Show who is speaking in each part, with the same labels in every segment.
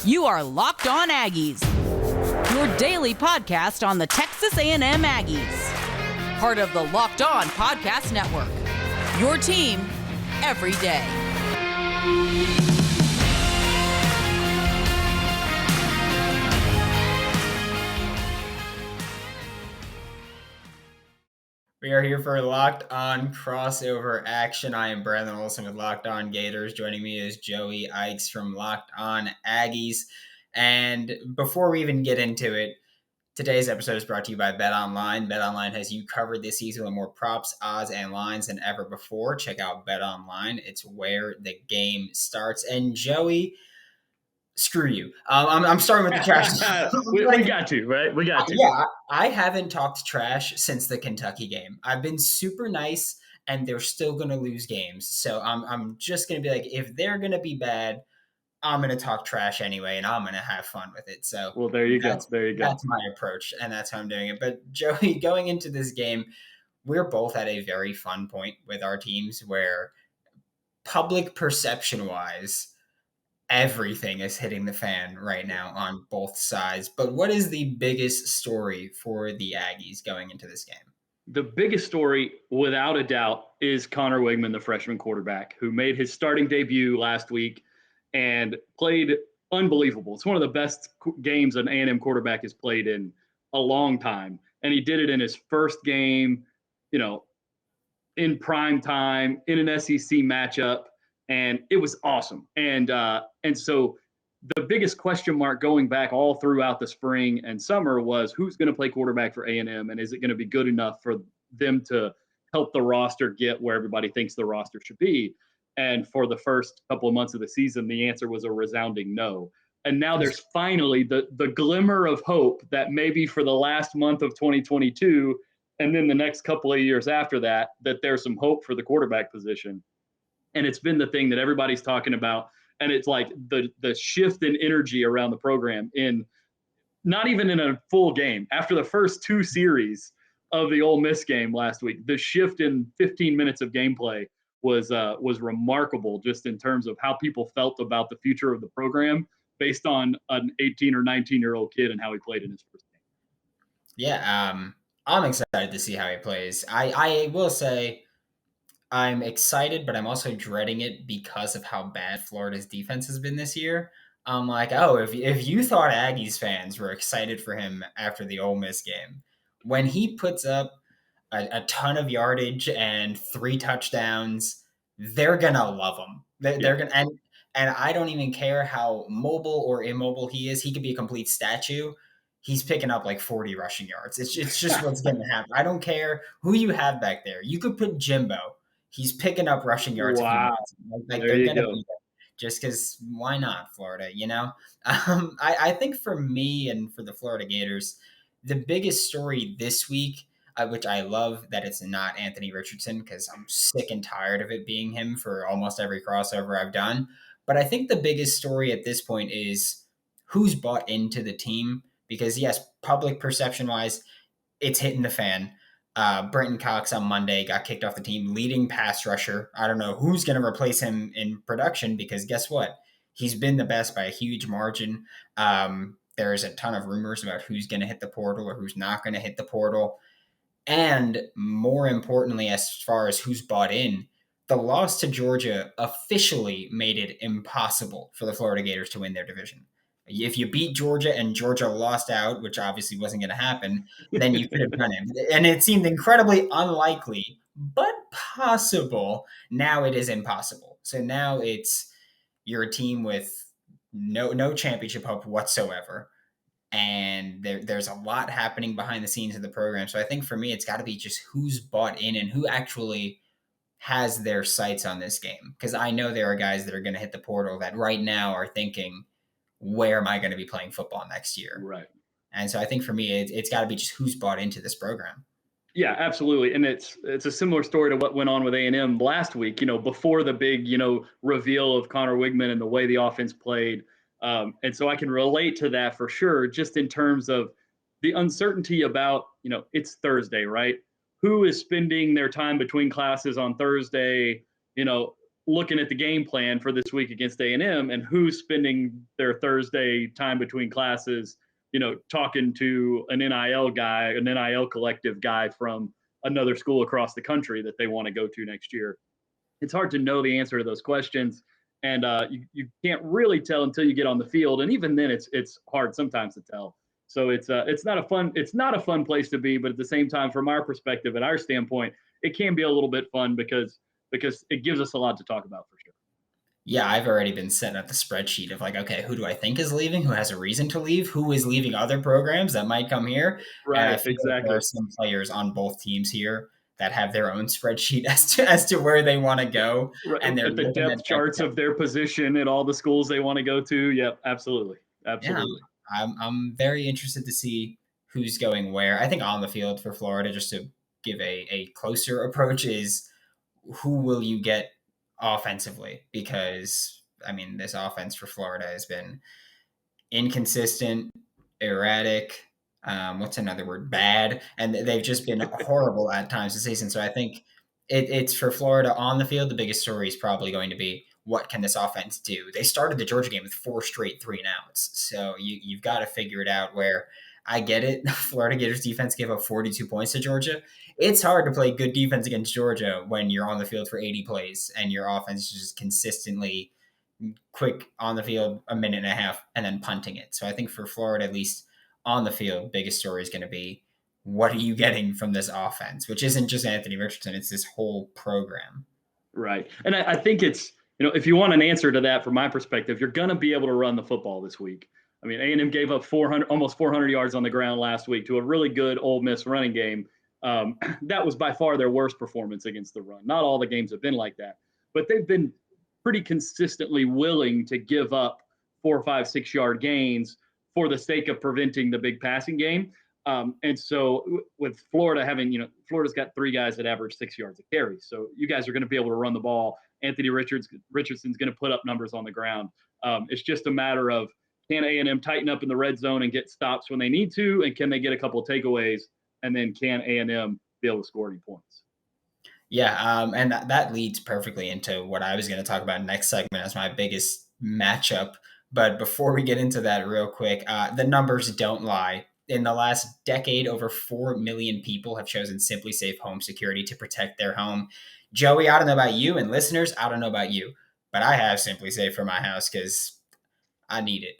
Speaker 1: You are Locked On Aggies, your daily podcast on the Texas A&M Aggies. Part of the Locked On Podcast Network, your team every day.
Speaker 2: We are here for Locked On crossover action. I am Brandon Olson with Locked On Gators. Joining me is Joey Ikes from Locked On Aggies. And before we even get into it, today's episode is brought to you by BetOnline. BetOnline has you covered this season with more props, odds, and lines than ever before. Check out BetOnline. It's where the game starts. And Joey, screw you. I'm starting with the trash.
Speaker 3: we got to, right? We got to.
Speaker 2: Yeah, I haven't talked trash since the Kentucky game. I've been super nice, and they're still going to lose games. So I'm just going to be like, if they're going to be bad, I'm going to talk trash anyway, and I'm going to have fun with it. So
Speaker 3: well, there you go. There you go.
Speaker 2: That's my approach, and that's how I'm doing it. But Joey, going into this game, we're both at a very fun point with our teams where public perception-wise, everything is hitting the fan right now on both sides. But what is the biggest story for the Aggies going into this game?
Speaker 3: The biggest story, without a doubt, is Conner Weigman, the freshman quarterback, who made his starting debut last week and played unbelievable. It's one of the best games an A&M quarterback has played in a long time. And he did it in his first game, in prime time, in an SEC matchup. And it was awesome. And so the biggest question mark going back all throughout the spring and summer was who's going to play quarterback for A&M, and is it going to be good enough for them to help the roster get where everybody thinks the roster should be? And for the first couple of months of the season, the answer was a resounding no. And now there's finally the glimmer of hope that maybe for the last month of 2022 and then the next couple of years after that there's some hope for the quarterback position. And it's been the thing that everybody's talking about. And it's like the shift in energy around the program in not even in a full game. After the first two series of the Ole Miss game last week, the shift in 15 minutes of gameplay was remarkable just in terms of how people felt about the future of the program based on an 18 or 19-year-old kid and how he played in his first game.
Speaker 2: Yeah, I'm excited to see how he plays. I will say I'm excited, but I'm also dreading it because of how bad Florida's defense has been this year. I'm like, oh, if you thought Aggies fans were excited for him after the Ole Miss game, when he puts up a ton of yardage and 3 touchdowns, they're gonna love him. They're gonna and I don't even care how mobile or immobile he is. He could be a complete statue. He's picking up like 40 rushing yards. It's just what's going to happen. I don't care who you have back there. You could put Jimbo. He's picking up rushing yards.
Speaker 3: Wow.
Speaker 2: Like they're going to be there just because why not, Florida, I think for me and for the Florida Gators, the biggest story this week, which I love that it's not Anthony Richardson because I'm sick and tired of it being him for almost every crossover I've done. But I think the biggest story at this point is who's bought into the team. Because, yes, public perception-wise, it's hitting the fan. Brenton Cox on Monday got kicked off the team, leading pass rusher. I don't know who's going to replace him in production because guess what? He's been the best by a huge margin. There's a ton of rumors about who's going to hit the portal or who's not going to hit the portal. And more importantly, as far as who's bought in, the loss to Georgia officially made it impossible for the Florida Gators to win their division. If you beat Georgia and Georgia lost out, which obviously wasn't going to happen, then you could have done it. And it seemed incredibly unlikely, but possible. Now it is impossible. So now you're a team with no championship hope whatsoever. And there's a lot happening behind the scenes of the program. So I think for me, it's got to be just who's bought in and who actually has their sights on this game. Because I know there are guys that are going to hit the portal that right now are thinking, where am I going to be playing football next year?
Speaker 3: Right.
Speaker 2: And so I think for me, it's got to be just who's bought into this program.
Speaker 3: Yeah, absolutely. And it's a similar story to what went on with A&M last week, before the big, reveal of Conner Weigman and the way the offense played. And so I can relate to that for sure, just in terms of the uncertainty about, it's Thursday, right? Who is spending their time between classes on Thursday? looking at the game plan for this week against A&M and who's spending their Thursday time between classes, talking to an NIL guy, an NIL collective guy from another school across the country that they want to go to next year. It's hard to know the answer to those questions. And you can't really tell until you get on the field. And even then it's hard sometimes to tell. So it's not a fun place to be, but at the same time, from our perspective and our standpoint, it can be a little bit fun because it gives us a lot to talk about for sure.
Speaker 2: Yeah, I've already been setting up the spreadsheet of like, okay, who do I think is leaving? Who has a reason to leave? Who is leaving other programs that might come here?
Speaker 3: Right,
Speaker 2: and I feel
Speaker 3: exactly.
Speaker 2: like there are some players on both teams here that have their own spreadsheet as to where they want to go.
Speaker 3: Right.
Speaker 2: And they're
Speaker 3: at the depth charts of their position at all the schools they want to go to. Yep, absolutely.
Speaker 2: Yeah, I'm very interested to see who's going where. I think on the field for Florida, just to give a closer approach, is who will you get offensively? Because, I mean, this offense for Florida has been inconsistent, erratic. What's another word? Bad. And they've just been horrible at times this season. So I think it's for Florida on the field. The biggest story is probably going to be, what can this offense do? They started the Georgia game with 4 straight 3-and-outs. So you've got to figure it out where, I get it. Florida Gators defense gave up 42 points to Georgia. It's hard to play good defense against Georgia when you're on the field for 80 plays and your offense is just consistently quick on the field, a minute and a half, and then punting it. So I think for Florida, at least on the field, biggest story is going to be, what are you getting from this offense, which isn't just Anthony Richardson. It's this whole program.
Speaker 3: Right. And I think it's, if you want an answer to that from my perspective, you're going to be able to run the football this week. I mean, A&M gave up almost 400 yards on the ground last week to a really good Ole Miss running game. That was by far their worst performance against the run. Not all the games have been like that, but they've been pretty consistently willing to give up 4, 5, 6 yard gains for the sake of preventing the big passing game. And so with Florida Florida's got 3 guys that average 6 yards a carry. So you guys are going to be able to run the ball. Anthony Richardson's going to put up numbers on the ground. It's just a matter of, can A&M tighten up in the red zone and get stops when they need to? And can they get a couple of takeaways? And then can A&M be able to score any points?
Speaker 2: Yeah, and that leads perfectly into what I was going to talk about next segment as my biggest matchup. But before we get into that real quick, the numbers don't lie. In the last decade, over 4 million people have chosen Simply Safe Home Security to protect their home. Joey, I don't know about you, and listeners, I don't know about you, but I have Simply Safe for my house because I need it.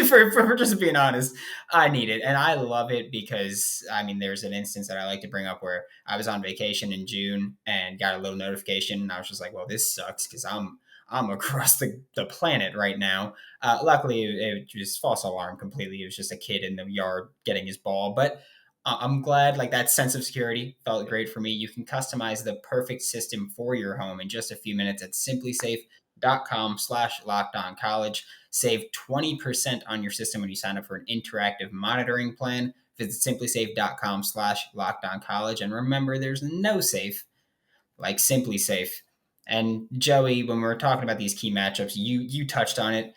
Speaker 2: for just being honest, I need it. And I love it because, I mean, there's an instance that I like to bring up where I was on vacation in June and got a little notification. And I was just like, well, this sucks because I'm across the planet right now. Luckily, it was false alarm completely. It was just a kid in the yard getting his ball. But I'm glad, like, that sense of security felt great for me. You can customize the perfect system for your home in just a few minutes at simplysafe.com/lockedoncollege. Save 20% on your system when you sign up for an interactive monitoring plan. Visit simplysafe.com/lockedoncollege. And remember, there's no safe like Simply Safe. And Joey, when we're talking about these key matchups, you touched on it.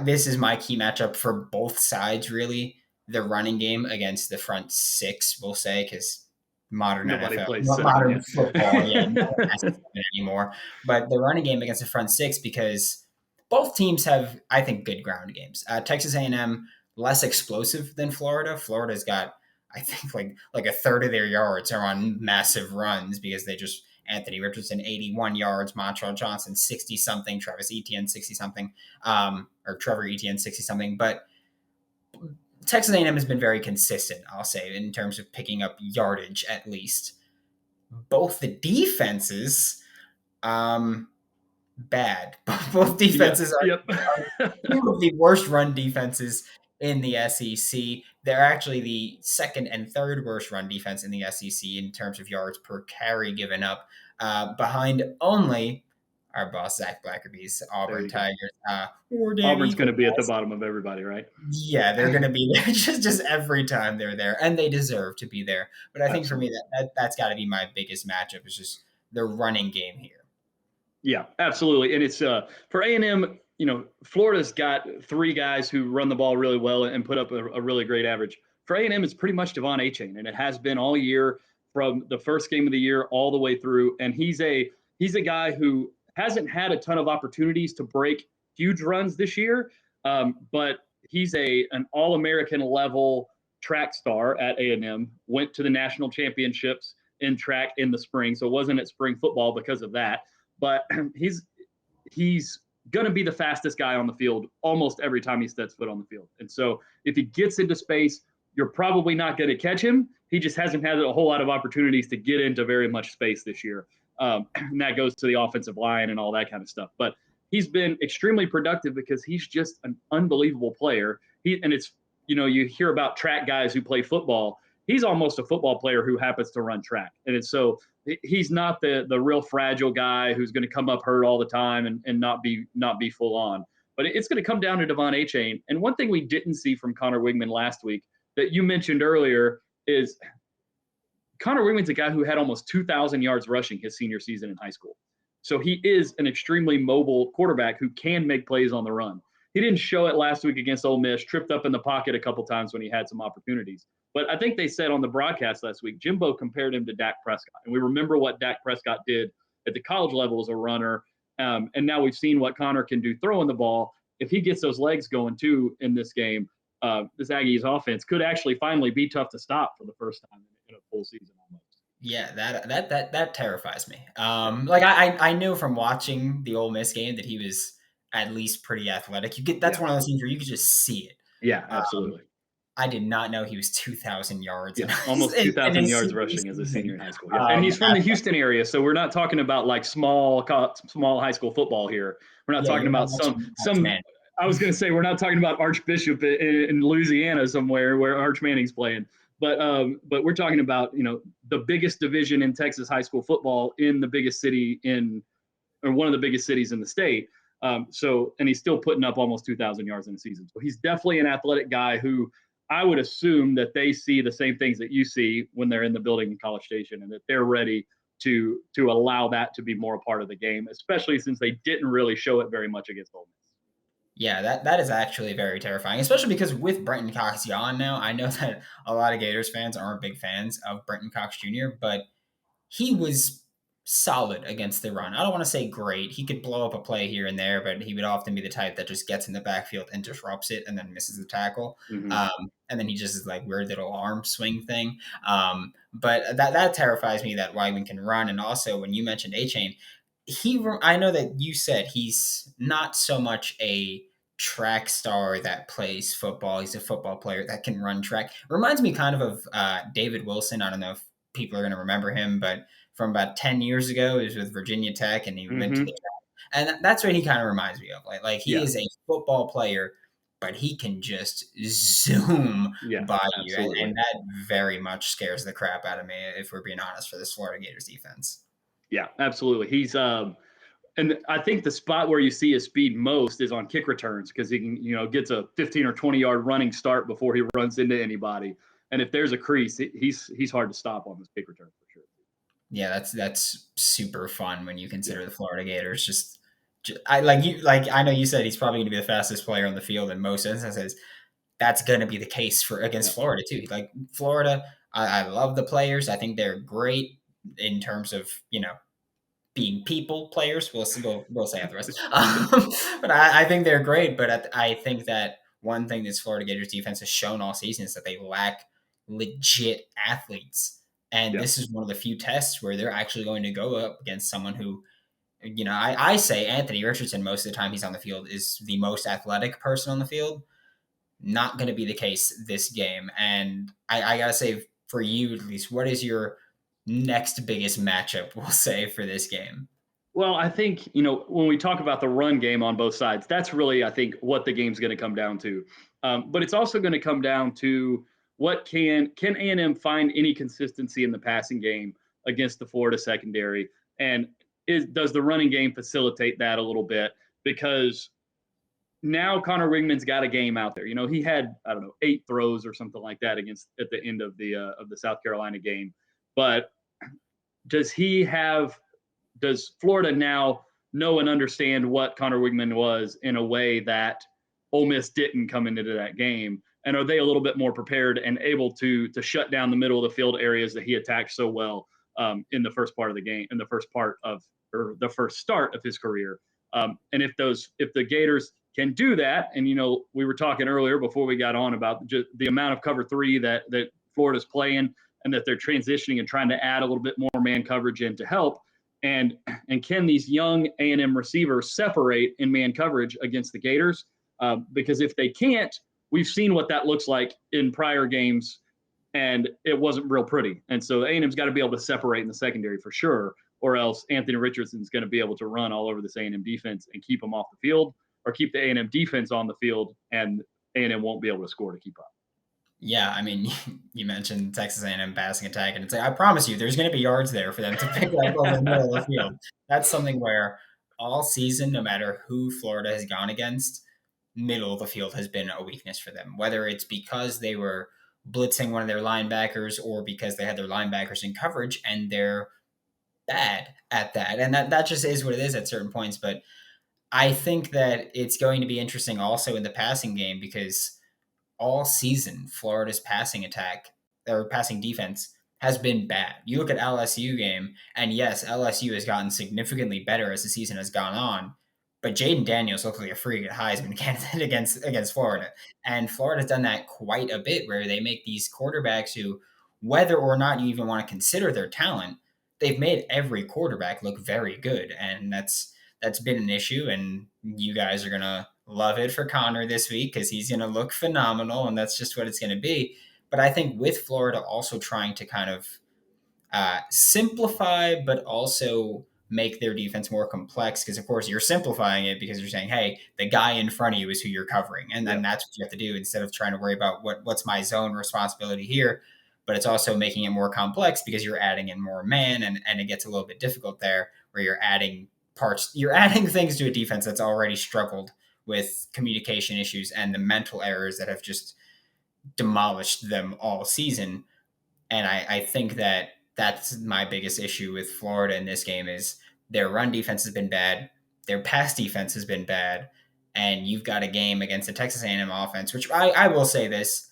Speaker 2: This is my key matchup for both sides, really. The running game against the front 6, we'll say, because modern
Speaker 3: Nobody
Speaker 2: NFL,
Speaker 3: plays
Speaker 2: modern football, no one has to anymore. But the running game against the front 6, because both teams have, I think, good ground games. Texas A&M, less explosive than Florida. Florida's got, I think, like a third of their yards are on massive runs because they just, Anthony Richardson, 81 yards, Montrell Johnson, 60-something, Travis Ettienne, 60-something, or Trevor Ettienne, 60-something. But Texas A&M has been very consistent, I'll say, in terms of picking up yardage, at least. Both the defenses, bad. Both defenses are two of the worst run defenses in the SEC. They're actually the second and third worst run defense in the SEC in terms of yards per carry given up, behind only our boss, Zach Blackerby's Auburn Tigers.
Speaker 3: Auburn's going to be at the bottom of everybody, right?
Speaker 2: Yeah, they're going to be there just every time they're there, and they deserve to be there. But I think for me, that's got to be my biggest matchup, is just the running game here.
Speaker 3: Yeah, absolutely. And it's for A&M, Florida's got 3 guys who run the ball really well and put up a really great average. For A&M, it's pretty much Devon Achane, and it has been all year from the first game of the year all the way through. And he's a guy who hasn't had a ton of opportunities to break huge runs this year, but he's an All-American level track star at A&M, went to the national championships in track in the spring, so it wasn't at spring football because of that. But he's going to be the fastest guy on the field almost every time he steps foot on the field. And so if he gets into space, you're probably not going to catch him. He just hasn't had a whole lot of opportunities to get into very much space this year. And that goes to the offensive line and all that kind of stuff. But he's been extremely productive because he's just an unbelievable player. And it's, you hear about track guys who play football. He's almost a football player who happens to run track. And so he's not the real fragile guy who's going to come up hurt all the time and not be full on. But it's going to come down to Devon Achane. And one thing we didn't see from Conner Weigman last week that you mentioned earlier is Conner Weigman's a guy who had almost 2,000 yards rushing his senior season in high school. So he is an extremely mobile quarterback who can make plays on the run. He didn't show it last week against Ole Miss, tripped up in the pocket a couple times when he had some opportunities. But I think they said on the broadcast last week, Jimbo compared him to Dak Prescott. And we remember what Dak Prescott did at the college level as a runner. And now we've seen what Conner can do throwing the ball. If he gets those legs going too in this game, this Aggies offense could actually finally be tough to stop for the first time in a full season almost.
Speaker 2: Yeah, that terrifies me. I knew from watching the Ole Miss game that he was at least pretty athletic. That's one of those things where you could just see it.
Speaker 3: Yeah, absolutely.
Speaker 2: I did not know he was 2,000 yards.
Speaker 3: Yeah, almost 2,000 yards rushing as a senior in high school. Yeah. And he's from the Houston area, so we're not talking about like small high school football here. We're not talking about some. I was going to say we're not talking about Archbishop in Louisiana somewhere where Arch Manning's playing. But we're talking about, the biggest division in Texas high school football in the biggest city or one of the biggest cities in the state. And he's still putting up almost 2,000 yards in a season. So he's definitely an athletic guy who I would assume that they see the same things that you see when they're in the building in College Station, and that they're ready to allow that to be more a part of the game, especially since they didn't really show it very much against Ole Miss.
Speaker 2: Yeah, that is actually very terrifying, especially because with Brenton Cox gone now, I know that a lot of Gators fans aren't big fans of Brenton Cox Jr., but he was solid against the run. I don't want to say great. He could blow up a play here and there, but he would often be the type that just gets in the backfield and disrupts it and then misses the tackle.
Speaker 3: Mm-hmm.
Speaker 2: And then he just is like weird little arm swing thing. But that terrifies me that Weigman can run. And also when you mentioned Achane, I know that you said he's not so much a track star that plays football. He's a football player that can run track. Reminds me kind of David Wilson. I don't know if people are going to remember him, but from about 10 years ago, he was with Virginia Tech and he went to the track. And that's what he kind of reminds me of. Like he is a football player, but he can just zoom by
Speaker 3: absolutely.
Speaker 2: you. And that very much scares the crap out of me, if we're being honest, for this Florida Gators defense.
Speaker 3: Yeah, absolutely. He's and I think the spot where you see his speed most is on kick returns because he can, gets a 15 or 20 yard running start before he runs into anybody. And if there's a crease, he's hard to stop on this kick return for sure.
Speaker 2: Yeah, that's super fun when you consider the Florida Gators. I know you said he's probably going to be the fastest player on the field in most instances. That's going to be the case against Florida too. Like Florida, I love the players. I think they're great in terms of being people players. We'll say the rest. But I think they're great. But I think that one thing this Florida Gators defense has shown all season is that they lack legit athletes. And this is one of the few tests where they're actually going to go up against someone who, I say Anthony Richardson most of the time he's on the field is the most athletic person on the field. Not going to be the case this game. And I got to say, for you at least, what is your next biggest matchup, we'll say, for this game?
Speaker 3: Well, I think, when we talk about the run game on both sides, that's really, I think, what the game's going to come down to. But it's also going to come down to what can A&M find any consistency in the passing game against the Florida secondary? And does the running game facilitate that a little bit? Because now Conner Weigman's got a game out there. He had, 8 throws or something like that at the end of the South Carolina game. But does Florida now know and understand what Conner Weigman was in a way that Ole Miss didn't come into that game? And are they a little bit more prepared and able to shut down the middle of the field areas that he attacked so well in the first part of the game, in the first part of or the first start of his career. And if the Gators can do that, and we were talking earlier before we got on about just the amount of cover three that Florida's playing, and that they're transitioning and trying to add a little bit more man coverage in to help. And can these young A&M receivers separate in man coverage against the Gators? Because if they can't, we've seen what that looks like in prior games, and it wasn't real pretty. And so A&M's got to be able to separate in the secondary for sure, or else Anthony Richardson's going to be able to run all over this A&M defense and keep them off the field, or keep the A&M defense on the field, and A&M won't be able to score to keep up.
Speaker 2: Yeah, I mean, you mentioned Texas A&M passing attack, and it's like, I promise you, there's going to be yards there for them to pick up over the middle of the field. That's something where all season, no matter who Florida has gone against, middle of the field has been a weakness for them, whether it's because they were blitzing one of their linebackers or because they had their linebackers in coverage and they're bad at that. And that just is what it is at certain points. But I think that it's going to be interesting also in the passing game because all season, Florida's passing attack or passing defense has been bad. You look at LSU game, and yes, LSU has gotten significantly better as the season has gone on. But Jaden Daniels looks like a freaking Heisman candidate against Florida. And Florida's done that quite a bit where they make these quarterbacks who, whether or not you even want to consider their talent, they've made every quarterback look very good. And that's been an issue. And you guys are gonna love it for Conner this week because he's gonna look phenomenal, and that's just what it's gonna be. But I think with Florida also trying to kind of simplify, but also make their defense more complex. Because of course you're simplifying it because you're saying, hey, the guy in front of you is who you're covering, and then that's what you have to do instead of trying to worry about what's my zone responsibility here. But it's also making it more complex because you're adding in more man, and it gets a little bit difficult there where you're adding things to a defense that's already struggled with communication issues and the mental errors that have just demolished them all season. And I think that that's my biggest issue with Florida in this game is their run defense has been bad, their pass defense has been bad, and you've got a game against the Texas A&M offense, which I will say this,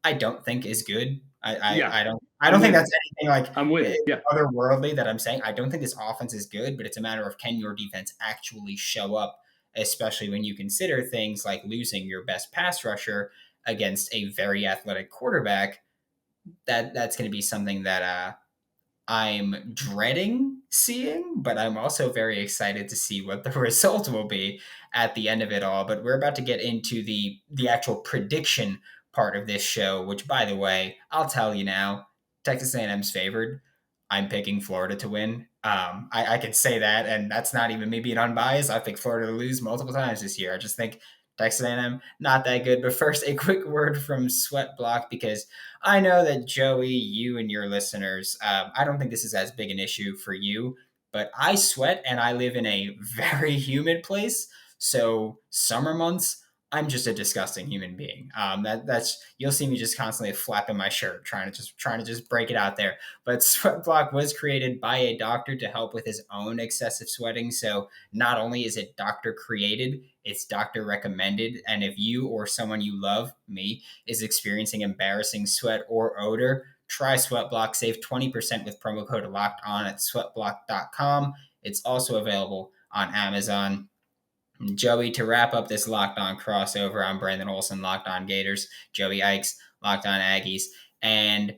Speaker 2: I don't think is good. I don't think that's anything like
Speaker 3: I'm with you. Yeah.
Speaker 2: otherworldly that I'm saying. I don't think this offense is good, but it's a matter of can your defense actually show up, especially when you consider things like losing your best pass rusher against a very athletic quarterback. That's going to be something that I'm dreading seeing, but I'm also very excited to see what the result will be at the end of it all. But we're about to get into the actual prediction part of this show, which, by the way, I'll tell you now, Texas A&M's favored. I'm picking Florida to win. I can say that, and that's not even me being unbiased. I picked Florida to lose multiple times this year. I just think Texas A&M not that good. But first, a quick word from Sweat Block, because I know that Joey, you and your listeners, I don't think this is as big an issue for you, but I sweat and I live in a very humid place. So summer months, I'm just a disgusting human being. That's you'll see me just constantly flapping my shirt, trying to just break it out there. But Sweat Block was created by a doctor to help with his own excessive sweating. So not only is it doctor created, it's doctor recommended. And if you or someone you love, me, is experiencing embarrassing sweat or odor, try Sweat Block. Save 20% with promo code Locked On at sweatblock.com. It's also available on Amazon. Joey, to wrap up this Locked On crossover, I'm Brandon Olson, Locked On Gators, Joey Ikes, Locked On Aggies, and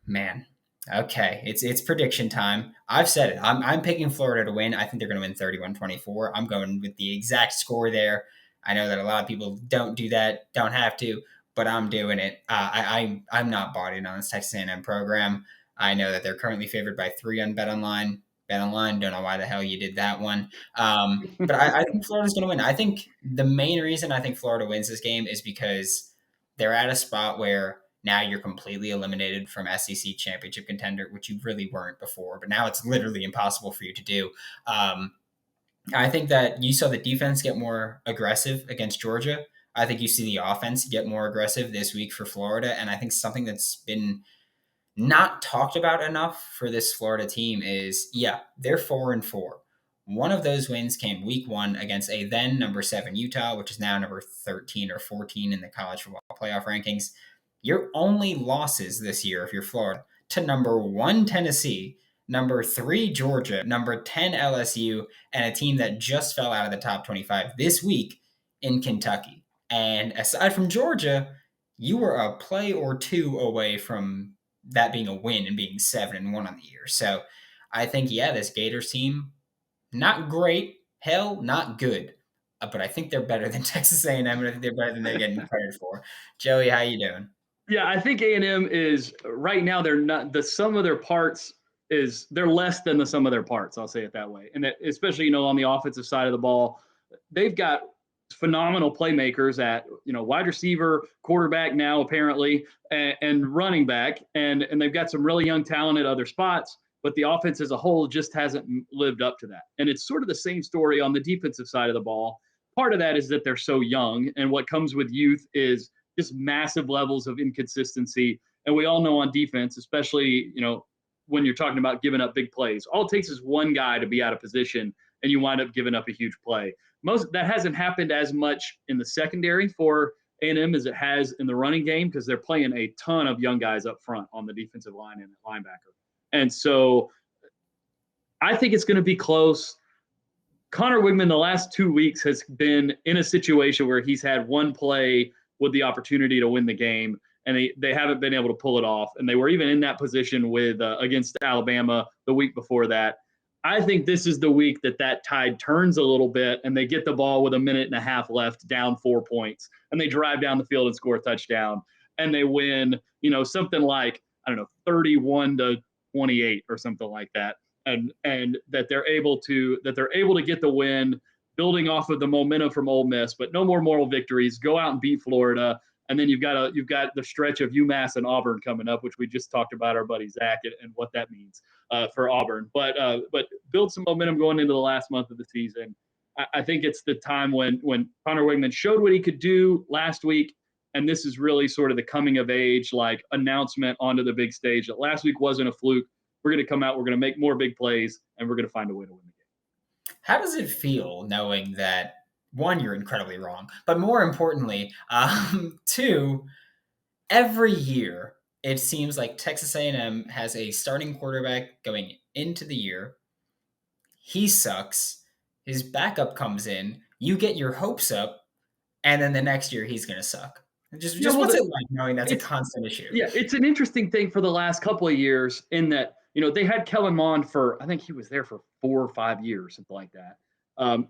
Speaker 2: man, okay, it's prediction time. I've said it. I'm picking Florida to win. I think they're going to win 31-24. I'm going with the exact score there. I know that a lot of people don't do that, don't have to, but I'm doing it. I'm not bought in on this Texas A&M program. I know that they're currently favored by 3 on BetOnline. BetOnline, don't know why the hell you did that one. But I think Florida's going to win. I think the main reason I think Florida wins this game is because they're at a spot where now you're completely eliminated from SEC championship contender, which you really weren't before. But now it's literally impossible for you to do. I think that you saw the defense get more aggressive against Georgia. I think you see the offense get more aggressive this week for Florida. And I think something that's been not talked about enough for this Florida team is, they're 4-4. One of those wins came week 1 against a then number 7 Utah, which is now number 13 or 14 in the college football playoff rankings. Your only losses this year, if you're Florida, to number 1 Tennessee number 3 Georgia, number 10 LSU, and a team that just fell out of the top 25 this week in Kentucky. And aside from Georgia, you were a play or two away from that being a win and being 7-1 on the year. So I think, this Gators team, not great, hell, not good. But I think they're better than Texas A&M, and I think they're better than they're getting credit for. Joey, how you doing?
Speaker 3: Yeah, I think A&M is right now. They're not the sum of their parts is they're less than the sum of their parts. I'll say it that way, and that, especially on the offensive side of the ball, they've got phenomenal playmakers at wide receiver, quarterback now apparently, and running back, and they've got some really young talent at other spots. But the offense as a whole just hasn't lived up to that. And it's sort of the same story on the defensive side of the ball. Part of that is that they're so young, and what comes with youth is just massive levels of inconsistency. And we all know on defense, especially, when you're talking about giving up big plays, all it takes is one guy to be out of position and you wind up giving up a huge play. That hasn't happened as much in the secondary for A&M as it has in the running game, because they're playing a ton of young guys up front on the defensive line and linebacker. And so I think it's going to be close. Conner Weigman the last 2 weeks has been in a situation where he's had one play with the opportunity to win the game, and they haven't been able to pull it off. And they were even in that position with against Alabama the week before that. I think this is the week that tide turns a little bit, and they get the ball with a minute and a half left, down 4 points, and they drive down the field and score a touchdown, and they win, something like, 31-28 or something like that. And that they're able to get the win, building off of the momentum from Ole Miss, but no more moral victories. Go out and beat Florida, and then you've got the stretch of UMass and Auburn coming up, which we just talked about our buddy Zach and what that means for Auburn. But build some momentum going into the last month of the season. I think it's the time when Conner Weigman showed what he could do last week, and this is really sort of the coming of age announcement onto the big stage. That last week wasn't a fluke. We're going to come out, we're going to make more big plays, and we're going to find a way to win the game.
Speaker 2: How does it feel knowing that, one, you're incredibly wrong, but more importantly, two, every year it seems like Texas A&M has a starting quarterback going into the year. He sucks. His backup comes in. You get your hopes up, and then the next year he's going to suck. What's it like knowing that's a constant issue?
Speaker 3: Yeah, it's an interesting thing for the last couple of years in that, they had Kellen Mond for, I think he was there for 4 or 5 years, something like that.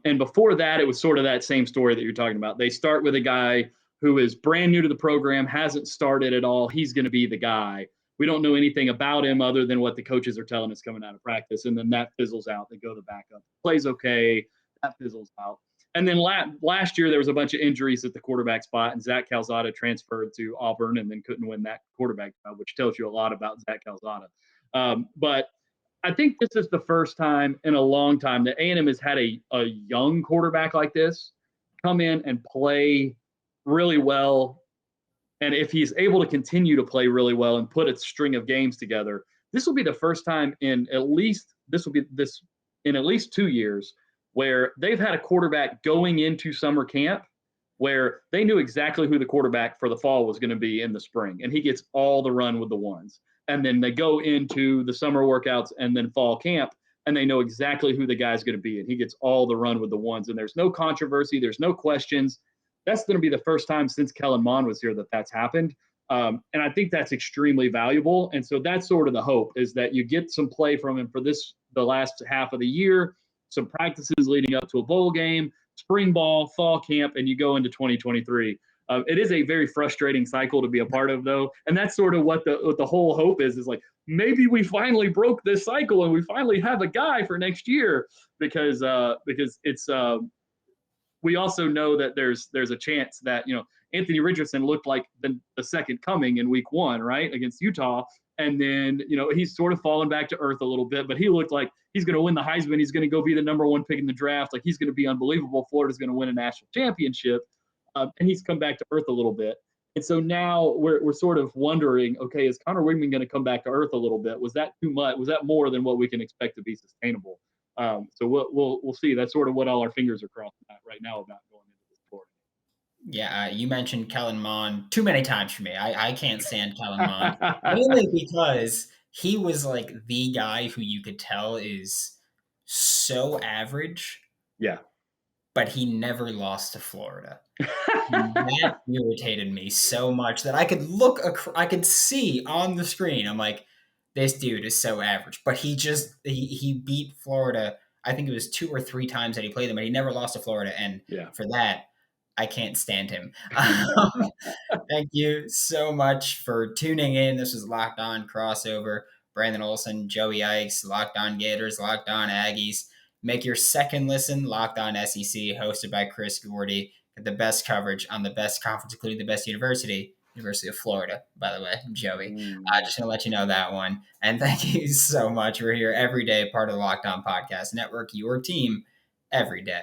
Speaker 3: And before that, it was sort of that same story that you're talking about. They start with a guy who is brand new to the program, hasn't started at all. He's going to be the guy. We don't know anything about him other than what the coaches are telling us coming out of practice. And then that fizzles out. They go to the backup. Plays okay. That fizzles out. And then last year, there was a bunch of injuries at the quarterback spot, and Zach Calzada transferred to Auburn and then couldn't win that quarterback job, which tells you a lot about Zach Calzada. But I think this is the first time in a long time that A&M has had a young quarterback like this come in and play really well. And if he's able to continue to play really well and put a string of games together, this will be the first time in at least 2 years where they've had a quarterback going into summer camp where they knew exactly who the quarterback for the fall was going to be in the spring, and he gets all the run with the ones. And then they go into the summer workouts and then fall camp, and they know exactly who the guy's going to be, and he gets all the run with the ones. And there's no controversy. There's no questions. That's going to be the first time since Kellen Mond was here that that's happened. And I think that's extremely valuable. And so that's sort of the hope, is that you get some play from him for the last half of the year, some practices leading up to a bowl game, spring ball, fall camp, and you go into 2023. It is a very frustrating cycle to be a part of, though. And that's sort of what the whole hope is like, maybe we finally broke this cycle and we finally have a guy for next year, because it's we also know that there's a chance that, Anthony Richardson looked like the second coming in week 1, right, against Utah. And then, he's sort of fallen back to earth a little bit, but he looked like he's going to win the Heisman. He's going to go be the number 1 pick in the draft. Like, he's going to be unbelievable. Florida's going to win a national championship. And he's come back to earth a little bit. And so now we're sort of wondering, okay, is Conner Weigman going to come back to earth a little bit? Was that too much? Was that more than what we can expect to be sustainable? So we'll see. That's sort of what all our fingers are crossing at right now about going into this Florida.
Speaker 2: Yeah, you mentioned Kellen Mond too many times for me. I can't stand Kellen Mond, mainly because he was like the guy who you could tell is so average.
Speaker 3: Yeah.
Speaker 2: But he never lost to Florida. That irritated me so much that I could see on the screen. I'm like, this dude is so average. But he beat Florida. I think it was 2 or 3 times that he played them, but he never lost to Florida. And for that, I can't stand him. Thank you so much for tuning in. This was Locked On Crossover. Brandon Olson, Joey Ikes, Locked On Gators, Locked On Aggies. Make your second listen Locked On SEC, hosted by Chris Gordy. Get the best coverage on the best conference, including the best university, University of Florida, by the way, Joey. Just going to let you know that one. And thank you so much. We're here every day, part of the Locked On Podcast Network, your team every day.